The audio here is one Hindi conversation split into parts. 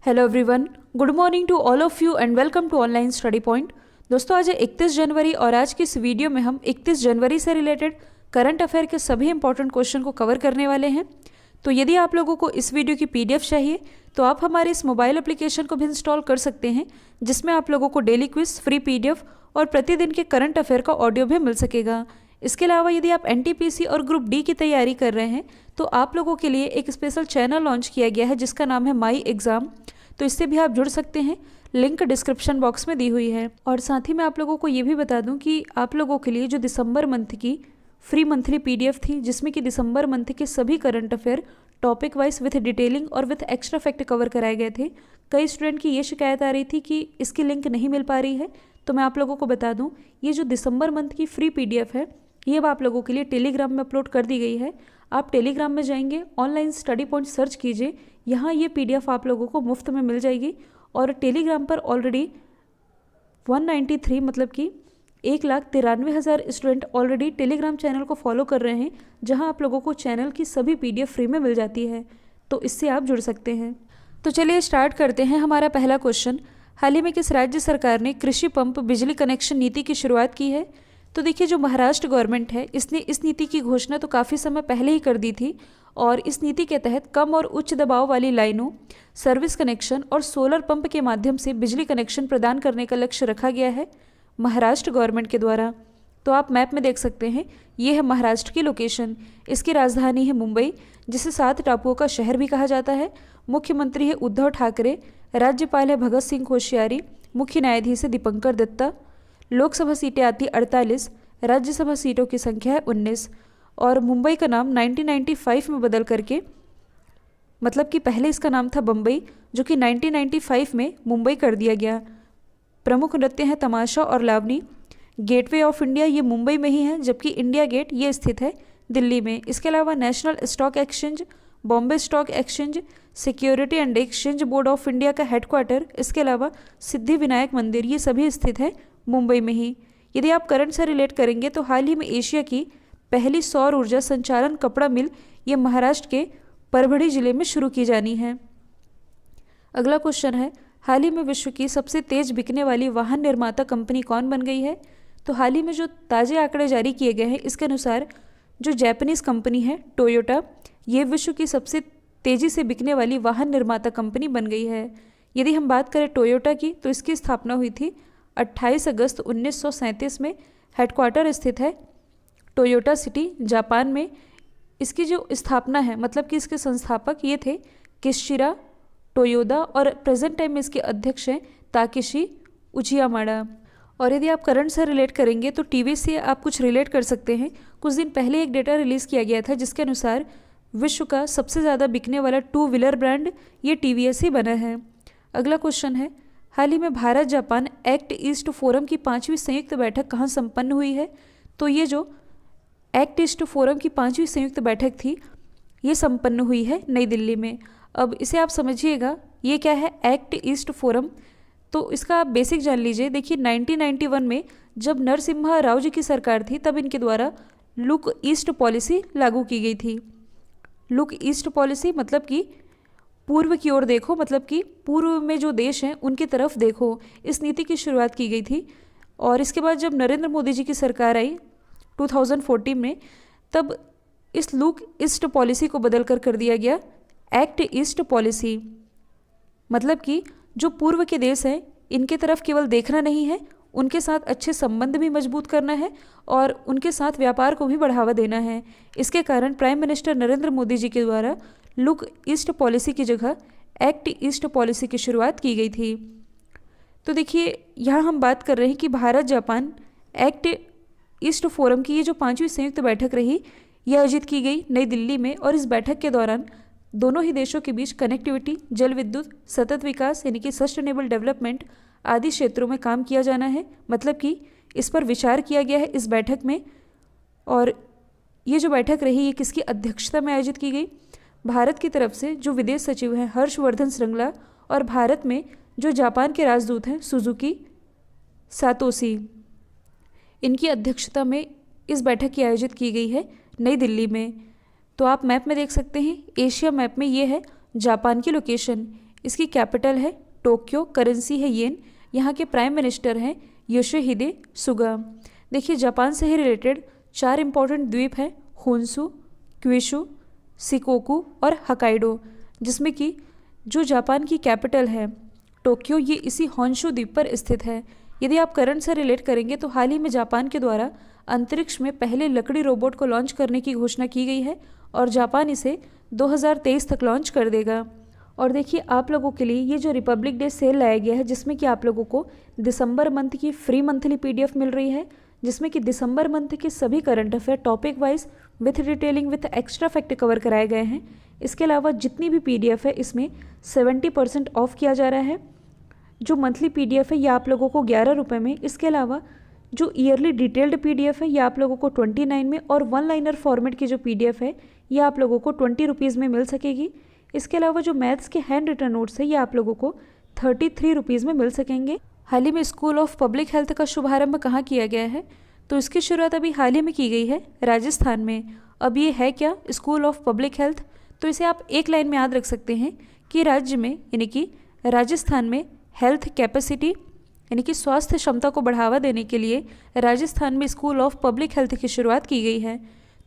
Hello everyone, good morning to all of you and welcome to online study point. दोस्तों, आज है 31 जनवरी और आज की इस वीडियो में हम 31 जनवरी से रिलेटेड करंट अफेयर के सभी इंपॉर्टेंट क्वेश्चन को कवर करने वाले हैं। तो यदि आप लोगों को इस वीडियो की पीडीएफ चाहिए तो आप हमारे इस मोबाइल एप्लीकेशन को भी इंस्टॉल कर सकते हैं, जिसमें आप लोगों को डेली क्विज, फ्री पीडीएफ और प्रतिदिन के करंट अफेयर का ऑडियो भी मिल सकेगा। इसके अलावा यदि आप एनटीपीसी और ग्रुप डी की तैयारी कर रहे हैं तो आप लोगों के लिए एक स्पेशल चैनल लॉन्च किया गया है जिसका नाम है माई एग्ज़ाम। तो इससे भी आप जुड़ सकते हैं, लिंक डिस्क्रिप्शन बॉक्स में दी हुई है। और साथ ही मैं आप लोगों को ये भी बता दूं कि आप लोगों के लिए जो दिसंबर मंथ की फ्री मंथली पीडीएफ थी, जिसमें कि दिसंबर मंथ के सभी current affair topic wise with detailing और विथ एक्स्ट्रा फैक्ट कवर कराए गए थे। कई स्टूडेंट की ये शिकायत आ रही थी कि इसकी लिंक नहीं मिल पा रही है, तो मैं आप लोगों को बता दूं ये जो दिसंबर मंथ की फ्री पीडीएफ है ये अब आप लोगों के लिए टेलीग्राम में अपलोड कर दी गई है। आप टेलीग्राम में जाएंगे, ऑनलाइन स्टडी पॉइंट सर्च कीजिए, यहाँ ये पीडीएफ आप लोगों को मुफ्त में मिल जाएगी। और टेलीग्राम पर ऑलरेडी 193 मतलब कि 1,93,000 स्टूडेंट ऑलरेडी टेलीग्राम चैनल को फॉलो कर रहे हैं, जहां आप लोगों को चैनल की सभी पीडीएफ फ्री में मिल जाती है। तो इससे आप जुड़ सकते हैं। तो चलिए स्टार्ट करते हैं। हमारा पहला क्वेश्चन, हाल ही में किस राज्य सरकार ने कृषि पंप बिजली कनेक्शन नीति की शुरुआत की है? तो देखिए, जो महाराष्ट्र गवर्नमेंट है इसने इस नीति की घोषणा तो काफ़ी समय पहले ही कर दी थी और इस नीति के तहत कम और उच्च दबाव वाली लाइनों, सर्विस कनेक्शन और सोलर पंप के माध्यम से बिजली कनेक्शन प्रदान करने का लक्ष्य रखा गया है महाराष्ट्र गवर्नमेंट के द्वारा। तो आप मैप में देख सकते हैं, ये है महाराष्ट्र की लोकेशन। इसकी राजधानी है मुंबई, जिसे 7 टापुओं का शहर भी कहा जाता है। मुख्यमंत्री है उद्धव ठाकरे, राज्यपाल है भगत सिंह कोश्यारी, मुख्य न्यायाधीश है दीपंकर दत्ता। लोकसभा सीटें आती 48, राज्यसभा सीटों की संख्या है 19। और मुंबई का नाम 1995 में बदल करके, मतलब कि पहले इसका नाम था बम्बई, जो कि 1995 में मुंबई कर दिया गया। प्रमुख नृत्य हैं तमाशा और लावनी। गेटवे ऑफ इंडिया ये मुंबई में ही है, जबकि इंडिया गेट ये स्थित है दिल्ली में। इसके अलावा national stock exchange, Bombay stock exchange, security and exchange board of India का हेडक्वार्टर, इसके अलावा सिद्धि विनायक मंदिर, ये सभी स्थित है मुंबई में ही। यदि आप करंट से रिलेट करेंगे तो हाल ही में एशिया की पहली सौर ऊर्जा संचालन कपड़ा मिल ये महाराष्ट्र के परभणी जिले में शुरू की जानी है। अगला क्वेश्चन है, हाल ही में विश्व की सबसे तेज बिकने वाली वाहन निर्माता कंपनी कौन बन गई है? तो हाल ही में जो ताज़े आंकड़े जारी किए गए हैं इसके अनुसार जो जापानीज़ कंपनी है टोयोटा, ये विश्व की सबसे तेज़ी से बिकने वाली वाहन निर्माता कंपनी बन गई है। यदि हम बात करें टोयोटा की तो इसकी स्थापना हुई थी 28 अगस्त 1937 में। हेडक्वार्टर स्थित है टोयोटा सिटी जापान में। इसकी जो स्थापना है, मतलब कि इसके संस्थापक ये थे किशिरा टोयोदा और प्रेजेंट टाइम में इसके अध्यक्ष हैं ताकेशी उचियामाडा। और यदि आप करंट से रिलेट करेंगे तो टीवीएस से आप कुछ रिलेट कर सकते हैं। कुछ दिन पहले एक डेटा रिलीज़ किया गया था जिसके अनुसार विश्व का सबसे ज़्यादा बिकने वाला 2 व्हीलर ब्रांड ये टीवीएस ही बना है। अगला क्वेश्चन है, हाल ही में Bharat Japan act east forum की 5वीं संयुक्त बैठक कहाँ संपन्न हुई है? तो ये जो एक्ट ईस्ट फोरम की 5वीं संयुक्त बैठक थी ये संपन्न हुई है नई दिल्ली में। अब इसे आप समझिएगा, ये क्या है एक्ट ईस्ट फोरम, तो इसका आप बेसिक जान लीजिए। देखिए 1991 में जब नरसिम्हा राव जी की सरकार थी तब इनके द्वारा लुक ईस्ट पॉलिसी लागू की गई थी। लुक ईस्ट पॉलिसी मतलब कि पूर्व की ओर देखो, मतलब कि पूर्व में जो देश हैं उनकी तरफ देखो, इस नीति की शुरुआत की गई थी। और इसके बाद जब नरेंद्र मोदी जी की सरकार आई 2014 में, तब इस लुक ईस्ट पॉलिसी को बदल कर दिया गया एक्ट ईस्ट पॉलिसी। मतलब कि जो पूर्व के देश हैं इनके तरफ केवल देखना नहीं है, उनके साथ अच्छे संबंध भी मजबूत करना है और उनके साथ व्यापार को भी बढ़ावा देना है। इसके कारण प्राइम मिनिस्टर नरेंद्र मोदी जी के द्वारा लुक ईस्ट पॉलिसी की जगह एक्ट ईस्ट पॉलिसी की शुरुआत की गई थी। तो देखिए यहाँ हम बात कर रहे हैं कि Bharat Japan act east forum की ये जो 5वीं संयुक्त बैठक रही ये आयोजित की गई नई दिल्ली में। और इस बैठक के दौरान दोनों ही देशों के बीच कनेक्टिविटी, जल विद्युत, सतत विकास यानी कि सस्टेनेबल डेवलपमेंट आदि क्षेत्रों में काम किया जाना है। मतलब कि इस पर विचार किया गया है इस बैठक में। और ये जो बैठक रही ये किसकी अध्यक्षता में आयोजित की गई? भारत की तरफ से जो विदेश सचिव हैं हर्षवर्धन श्रृंगला और भारत में जो जापान के राजदूत हैं सुजुकी सातोशी, इनकी अध्यक्षता में इस बैठक की आयोजित की गई है नई दिल्ली में। तो आप मैप में देख सकते हैं, एशिया मैप में ये है जापान की लोकेशन। इसकी कैपिटल है टोक्यो, करेंसी है येन, यहाँ के प्राइम मिनिस्टर हैं योशिहिदे सुगा। देखिए जापान से ही रिलेटेड 4 इंपॉर्टेंट द्वीप हैं, होन्शु, क्यूशु, शिकोकू और हकाइडो, जिसमें कि जो जापान की कैपिटल है टोक्यो, ये इसी होन्शु द्वीप पर स्थित है। यदि आप करंट से रिलेट करेंगे तो हाल ही में जापान के द्वारा अंतरिक्ष में पहले लकड़ी रोबोट को लॉन्च करने की घोषणा की गई है और जापान इसे 2023 तक लॉन्च कर देगा। और देखिए आप लोगों के लिए ये जो रिपब्लिक डे सेल लाया गया है, जिसमें कि आप लोगों को दिसंबर मंथ की फ्री मंथली PDF मिल रही है, जिसमें कि दिसंबर मंथ के सभी current affair topic wise with detailing with extra fact cover कराए गए हैं। इसके अलावा जितनी भी PDF है इसमें 70% ऑफ किया जा रहा है। जो मंथली PDF है ये आप लोगों को 11 रुपये में, इसके अलावा जो ईयरली डिटेल्ड PDF है ये आप लोगों को 29 में, और 1 लाइनर फॉर्मेट की जो PDF है ये आप लोगों को 20 रुपीज़ में मिल सकेगी। इसके अलावा जो मैथ्स के हैंड रिटन नोट्स है ये आप लोगों को 33 रुपीज़ में मिल सकेंगे। हाल ही में स्कूल ऑफ पब्लिक हेल्थ का शुभारंभ कहाँ किया गया है? तो इसकी शुरुआत अभी हाल ही में की गई है राजस्थान में। अब ये है क्या स्कूल ऑफ पब्लिक हेल्थ? तो इसे आप एक लाइन में याद रख सकते हैं कि राज्य में यानी कि राजस्थान में हेल्थ कैपेसिटी यानी कि स्वास्थ्य क्षमता को बढ़ावा देने के लिए राजस्थान में स्कूल ऑफ पब्लिक हेल्थ की शुरुआत की गई है।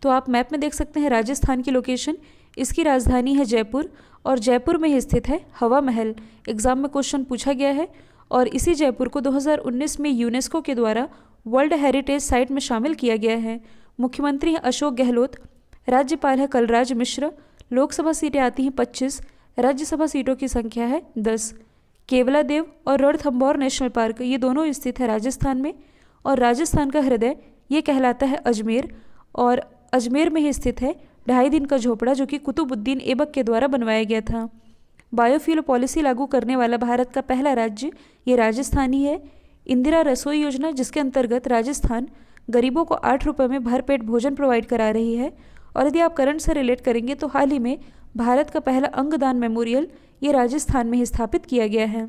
तो आप मैप में देख सकते हैं राजस्थान की लोकेशन, इसकी राजधानी है जयपुर और जयपुर में ही स्थित है हवा महल। एग्जाम में क्वेश्चन पूछा गया है और इसी जयपुर को 2019 में यूनेस्को के द्वारा वर्ल्ड हेरिटेज साइट में शामिल किया गया है। मुख्यमंत्री हैं अशोक गहलोत, राज्यपाल है कलराज मिश्र, लोकसभा सीटें आती हैं 25, राज्यसभा सीटों की संख्या है 10। केवलादेव और रणथंभौर नेशनल पार्क ये दोनों स्थित है राजस्थान में, और राजस्थान का हृदय ये कहलाता है अजमेर, और अजमेर में ही स्थित है 2.5 दिन का झोपड़ा जो कि कुतुबुद्दीन ऐबक के द्वारा बनवाया गया था। बायोफ्यूल पॉलिसी लागू करने वाला भारत का पहला राज्य ये राजस्थान ही है। इंदिरा रसोई योजना जिसके अंतर्गत राजस्थान गरीबों को 8 रुपये में भरपेट भोजन प्रोवाइड करा रही है। और यदि आप करंट से रिलेट करेंगे तो हाल ही में भारत का पहला अंगदान मेमोरियल ये राजस्थान में ही स्थापित किया गया है।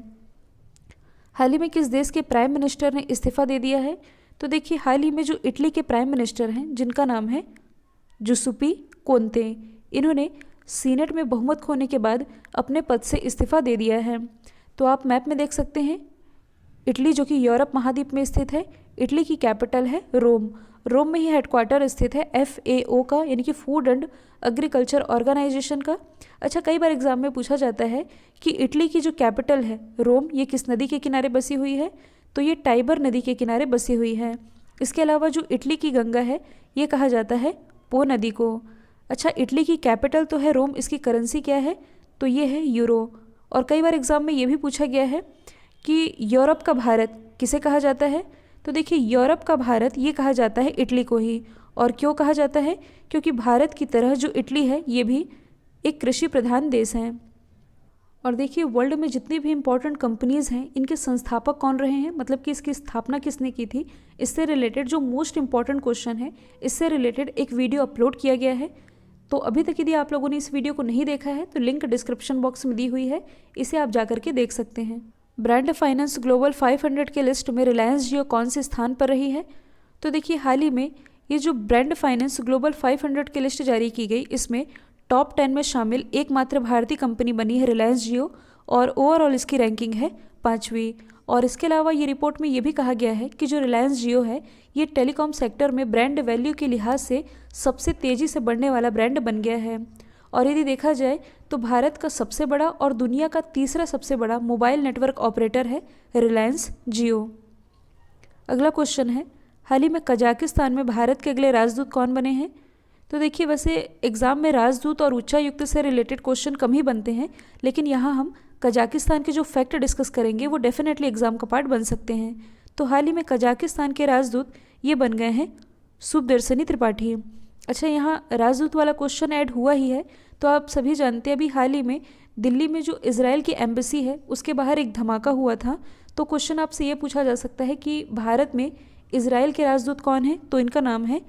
हाल ही में किस देश के प्राइम मिनिस्टर ने इस्तीफा दे दिया है? तो देखिए हाल ही में जो इटली के प्राइम मिनिस्टर हैं जिनका नाम है जुसेप्पे कोंते, इन्होंने सीनेट में बहुमत खोने के बाद अपने पद से इस्तीफा दे दिया है। तो आप मैप में देख सकते हैं इटली जो कि यूरोप महाद्वीप में स्थित है, इटली की कैपिटल है रोम। रोम में ही हेडक्वार्टर स्थित है FAO का यानी कि फूड एंड एग्रीकल्चर ऑर्गेनाइजेशन का। अच्छा, कई बार एग्जाम में पूछा जाता है कि इटली की जो कैपिटल है रोम ये किस नदी के किनारे बसी हुई है? तो ये टाइबर नदी के किनारे बसी हुई है। इसके अलावा जो इटली की गंगा है ये कहा जाता है पो नदी को। अच्छा, इटली की कैपिटल तो है रोम, इसकी करेंसी क्या है? तो ये है यूरो। और कई बार एग्जाम में ये भी पूछा गया है कि यूरोप का भारत किसे कहा जाता है? तो देखिए यूरोप का भारत ये कहा जाता है इटली को ही। और क्यों कहा जाता है? क्योंकि भारत की तरह जो इटली है ये भी एक कृषि प्रधान देश है। और देखिए वर्ल्ड में जितनी भी इम्पोर्टेंट कंपनीज़ हैं इनके संस्थापक कौन रहे हैं, मतलब कि इसकी स्थापना किसने की थी, इससे रिलेटेड जो मोस्ट इम्पॉर्टेंट क्वेश्चन है इससे रिलेटेड एक वीडियो अपलोड किया गया है। तो अभी तक यदि आप लोगों ने इस वीडियो को नहीं देखा है तो लिंक डिस्क्रिप्शन बॉक्स में दी हुई है, इसे आप जा करके देख सकते हैं। ब्रांड फाइनेंस ग्लोबल 500 के लिस्ट में रिलायंस जियो कौन से स्थान पर रही है? तो देखिए हाल ही में ये जो ब्रांड फाइनेंस ग्लोबल 500 की लिस्ट जारी की गई इसमें टॉप 10 में शामिल एकमात्र भारतीय कंपनी बनी है रिलायंस जियो, और ओवरऑल इसकी रैंकिंग है 5वीं। और इसके अलावा ये रिपोर्ट में ये भी कहा गया है कि जो रिलायंस जियो है ये टेलीकॉम सेक्टर में ब्रांड वैल्यू के लिहाज से सबसे तेज़ी से बढ़ने वाला ब्रांड बन गया है। और यदि देखा जाए तो भारत का सबसे बड़ा और दुनिया का तीसरा सबसे बड़ा मोबाइल नेटवर्क ऑपरेटर है रिलायंस जियो। अगला क्वेश्चन है, हाल ही में कजाकिस्तान में भारत के अगले राजदूत कौन बने हैं? तो देखिए वैसे एग्ज़ाम में राजदूत और उच्चायुक्त से रिलेटेड क्वेश्चन कम ही बनते हैं, लेकिन यहाँ हम कजाकिस्तान के जो फैक्ट डिस्कस करेंगे वो डेफिनेटली एग्जाम का पार्ट बन सकते हैं। तो हाल ही में कजाकिस्तान के राजदूत ये बन गए हैं सुदर्शनी त्रिपाठी। अच्छा, यहाँ राजदूत वाला क्वेश्चन ऐड हुआ ही है तो आप सभी जानते हैं अभी हाल ही में दिल्ली में जो इजराइल की एम्बेसी है उसके बाहर एक धमाका हुआ था। तो क्वेश्चन आपसे ये पूछा जा सकता है कि भारत में इजराइल के राजदूत कौन है? तो इनका नाम है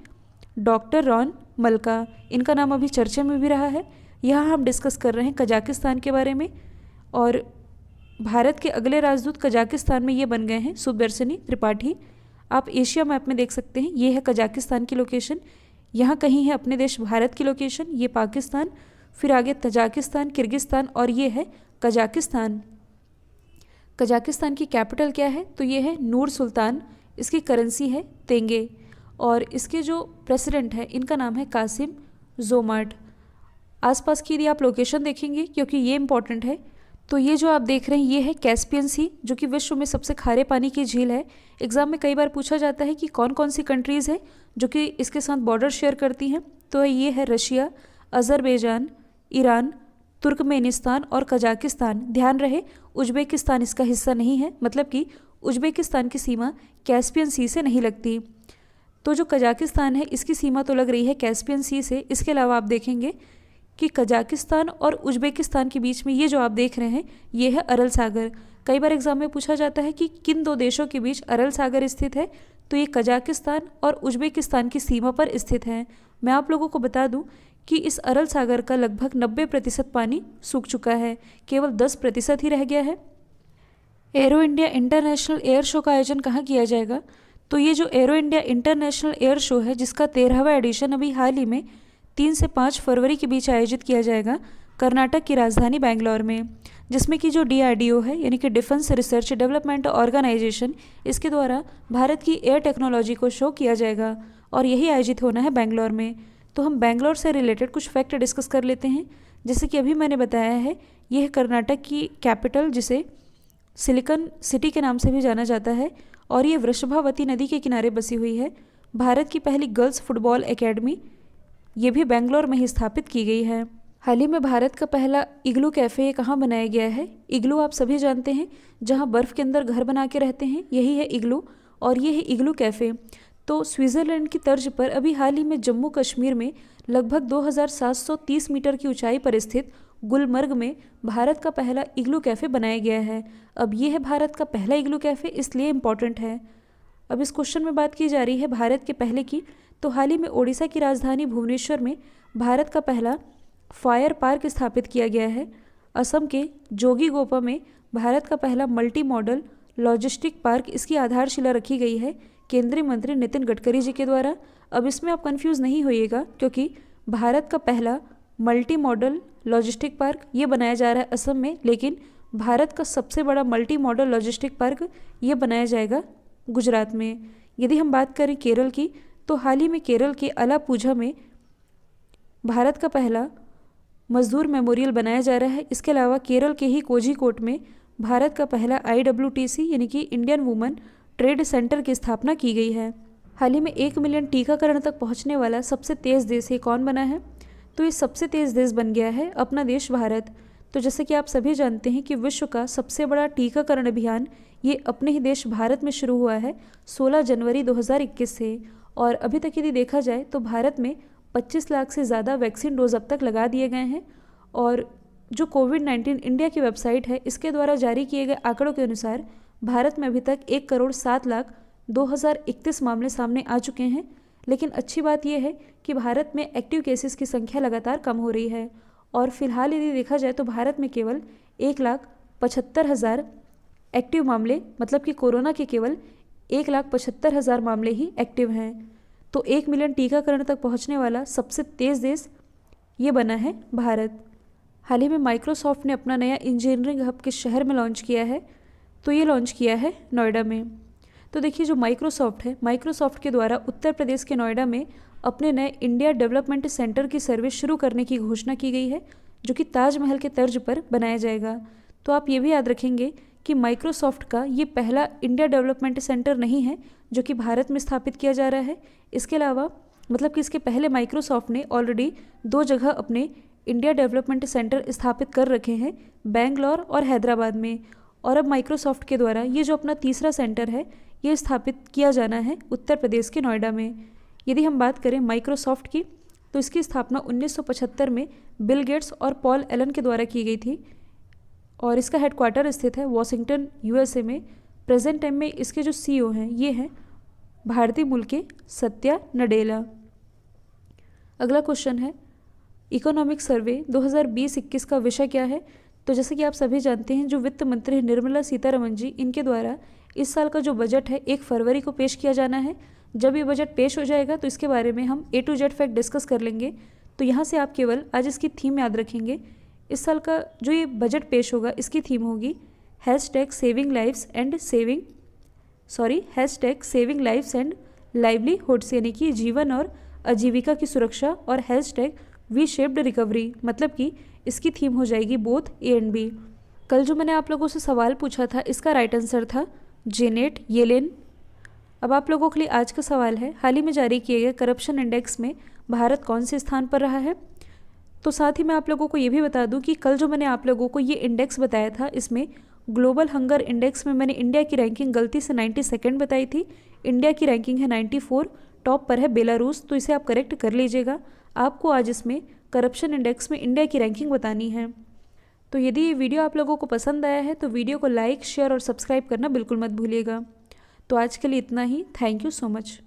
डॉक्टर रॉन मल्का। इनका नाम अभी चर्चा में भी रहा है। यहाँ हम डिस्कस कर रहे हैं कजाकिस्तान के बारे में, और भारत के अगले राजदूत कजाकिस्तान में ये बन गए हैं सुदर्शनी त्रिपाठी। आप एशिया मैप में देख सकते हैं, ये है कजाकिस्तान की लोकेशन, यहाँ कहीं है अपने देश भारत की लोकेशन, ये पाकिस्तान, फिर आगे तजाकिस्तान, किर्गिस्तान और ये है कजाकिस्तान। कजाकिस्तान की कैपिटल क्या है? तो ये है नूर सुल्तान। इसकी करेंसी है तेंगे और इसके जो प्रेसिडेंट है इनका नाम है कासिम जोमार्ट। आसपास की यदि आप लोकेशन देखेंगे, क्योंकि ये इंपॉर्टेंट है, तो ये जो आप देख रहे हैं ये है कैस्पियन सी, जो कि विश्व में सबसे खारे पानी की झील है। एग्जाम में कई बार पूछा जाता है कि कौन कौन सी कंट्रीज़ हैं जो कि इसके साथ बॉर्डर शेयर करती हैं। तो ये है रशिया, अज़रबैजान, ईरान, तुर्कमेनिस्तान और कजाकिस्तान। ध्यान रहे उज़्बेकिस्तान इसका हिस्सा नहीं है, मतलब कि उज़्बेकिस्तान की सीमा कैस्पियन सी से नहीं लगती। तो जो कजाकिस्तान है इसकी सीमा तो लग रही है कैस्पियन सी से। इसके अलावा आप देखेंगे कि कजाकिस्तान और उज़्बेकिस्तान के बीच में ये जो आप देख रहे हैं ये है अरल सागर। कई बार एग्जाम में पूछा जाता है कि किन दो देशों के बीच अरल सागर स्थित है, तो ये कजाकिस्तान और उज़्बेकिस्तान की सीमा पर स्थित है। मैं आप लोगों को बता दूं कि इस अरल सागर का लगभग 90% पानी सूख चुका है, केवल 10% ही रह गया है। Arrow India international air show का आयोजन कहाँ किया जाएगा? तो ये जो arrow India international air show है जिसका 13वां एडिशन अभी हाल ही में 3 से 5 फरवरी के बीच आयोजित किया जाएगा कर्नाटक की राजधानी बेंगलोर में, जिसमें कि जो DRDO है यानी कि डिफेंस रिसर्च डेवलपमेंट ऑर्गेनाइजेशन, इसके द्वारा भारत की एयर टेक्नोलॉजी को शो किया जाएगा और यही आयोजित होना है बेंगलोर में। तो हम बेंगलोर से रिलेटेड कुछ फैक्ट डिस्कस कर लेते हैं। जैसे कि अभी मैंने बताया है ये है कर्नाटक की कैपिटल, जिसे सिलिकॉन सिटी के नाम से भी जाना जाता है और ये वृषभावती नदी के किनारे बसी हुई है। भारत की पहली गर्ल्स फुटबॉल एकेडमी ये भी बेंगलोर में ही स्थापित की गई है। हाल ही में भारत का पहला इग्लू कैफ़े कहाँ बनाया गया है? इग्लू आप सभी जानते हैं जहाँ बर्फ़ के अंदर घर बना के रहते हैं, यही है इग्लू और ये है इग्लू कैफ़े। तो स्विट्ज़रलैंड की तर्ज पर अभी हाल ही में जम्मू कश्मीर में लगभग 2730 मीटर की ऊंचाई पर स्थित गुलमर्ग में भारत का पहला इग्लू कैफ़े बनाया गया है। अब ये है भारत का पहला इग्लू कैफ़े, इसलिए इम्पॉर्टेंट है। अब इस क्वेश्चन में बात की जा रही है भारत के पहले की, तो हाल ही में ओडिशा की राजधानी भुवनेश्वर में भारत का पहला फायर पार्क स्थापित किया गया है। असम के जोगीघोपा में भारत का पहला मल्टी मॉडल लॉजिस्टिक पार्क, इसकी आधारशिला रखी गई है केंद्रीय मंत्री नितिन गडकरी जी के द्वारा। अब इसमें आप कंफ्यूज नहीं होइएगा, क्योंकि भारत का पहला मल्टी मॉडल लॉजिस्टिक पार्क ये बनाया जा रहा है असम में, लेकिन भारत का सबसे बड़ा मल्टी मॉडल लॉजिस्टिक पार्क ये बनाया जाएगा गुजरात में। यदि हम बात करें केरल की, तो हाल ही में केरल के अलापूझा में भारत का पहला मजदूर मेमोरियल बनाया जा रहा है। इसके अलावा केरल के ही कोझीकोड में भारत का पहला IWTC यानी कि इंडियन वुमेन ट्रेड सेंटर की स्थापना की गई है। हाल ही में 1 मिलियन टीकाकरण तक पहुंचने वाला सबसे तेज़ देश ये कौन बना है? तो ये सबसे तेज़ देश बन गया है अपना देश भारत। तो जैसे कि आप सभी जानते हैं कि विश्व का सबसे बड़ा टीकाकरण अभियान ये अपने ही देश भारत में शुरू हुआ है 16 जनवरी 2021 से, और अभी तक यदि देखा जाए तो भारत में 25 लाख से ज़्यादा वैक्सीन डोज अब तक लगा दिए गए हैं। और जो कोविड-19 इंडिया की वेबसाइट है इसके द्वारा जारी किए गए आंकड़ों के अनुसार भारत में अभी तक 1,07,02,031 मामले सामने आ चुके हैं। लेकिन अच्छी बात यह है कि भारत में एक्टिव केसेस की संख्या लगातार कम हो रही है और फिलहाल यदि देखा जाए तो भारत में केवल 1,75,000 एक्टिव मामले, मतलब कि कोरोना के केवल 1,75,000 मामले ही एक्टिव हैं। तो 1 मिलियन टीकाकरण तक पहुंचने वाला सबसे तेज़ देश ये बना है भारत। हाल ही में माइक्रोसॉफ्ट ने अपना नया इंजीनियरिंग हब किस शहर में लॉन्च किया है? तो ये लॉन्च किया है नोएडा में। तो देखिए जो माइक्रोसॉफ्ट है, माइक्रोसॉफ्ट के द्वारा उत्तर प्रदेश के नोएडा में अपने नए इंडिया डेवलपमेंट सेंटर की सर्विस शुरू करने की घोषणा की गई है, जो कि ताजमहल के तर्ज पर बनाया जाएगा। तो आप ये भी याद रखेंगे कि माइक्रोसॉफ्ट का ये पहला इंडिया डेवलपमेंट सेंटर नहीं है जो कि भारत में स्थापित किया जा रहा है। इसके अलावा मतलब कि इसके पहले माइक्रोसॉफ्ट ने ऑलरेडी 2 जगह अपने इंडिया डेवलपमेंट सेंटर स्थापित कर रखे हैं, बेंगलोर और हैदराबाद में। और अब माइक्रोसॉफ्ट के द्वारा ये जो अपना तीसरा सेंटर है ये स्थापित किया जाना है उत्तर प्रदेश के नोएडा में। यदि हम बात करें माइक्रोसॉफ्ट की, तो इसकी स्थापना 1975 में बिल गेट्स और पॉल एलन के द्वारा की गई थी और इसका हेडक्वार्टर स्थित है वॉशिंगटन USA में। प्रेजेंट टाइम में इसके जो CEO हैं ये हैं भारतीय मूल के सत्या नडेला। अगला क्वेश्चन है इकोनॉमिक सर्वे 2020-21 का विषय क्या है? तो जैसे कि आप सभी जानते हैं जो वित्त मंत्री निर्मला सीतारमण जी, इनके द्वारा इस साल का जो बजट है 1 फरवरी को पेश किया जाना है। जब ये बजट पेश हो जाएगा तो इसके बारे में हम A to Z fact discuss कर लेंगे। तो यहाँ से आप केवल आज इसकी थीम याद रखेंगे, इस साल का जो ये बजट पेश होगा इसकी थीम होगी #सेविंग लाइव्स एंड लाइवलीहुड्स, यानी कि जीवन और आजीविका की सुरक्षा, और #वी शेप्ड रिकवरी, मतलब कि इसकी थीम हो जाएगी बोथ ए एंड बी। कल जो मैंने आप लोगों से सवाल पूछा था इसका राइट आंसर था जेनेट येलेन। अब आप लोगों के लिए आज का सवाल है, हाल ही में जारी किए गए करप्शन इंडेक्स में भारत कौन से स्थान पर रहा है। तो साथ ही मैं आप लोगों को ये भी बता दूं कि कल जो मैंने आप लोगों को ये इंडेक्स बताया था, इसमें ग्लोबल हंगर इंडेक्स में मैंने इंडिया की रैंकिंग गलती से 92nd बताई थी। इंडिया की रैंकिंग है 94, टॉप पर है बेलारूस, तो इसे आप करेक्ट कर लीजिएगा। आपको आज इसमें करप्शन इंडेक्स में इंडिया की रैंकिंग बतानी है। तो यदि ये वीडियो आप लोगों को पसंद आया है तो वीडियो को लाइक, शेयर और सब्सक्राइब करना बिल्कुल मत भूलिएगा। तो आज के लिए इतना ही। Thank you so much.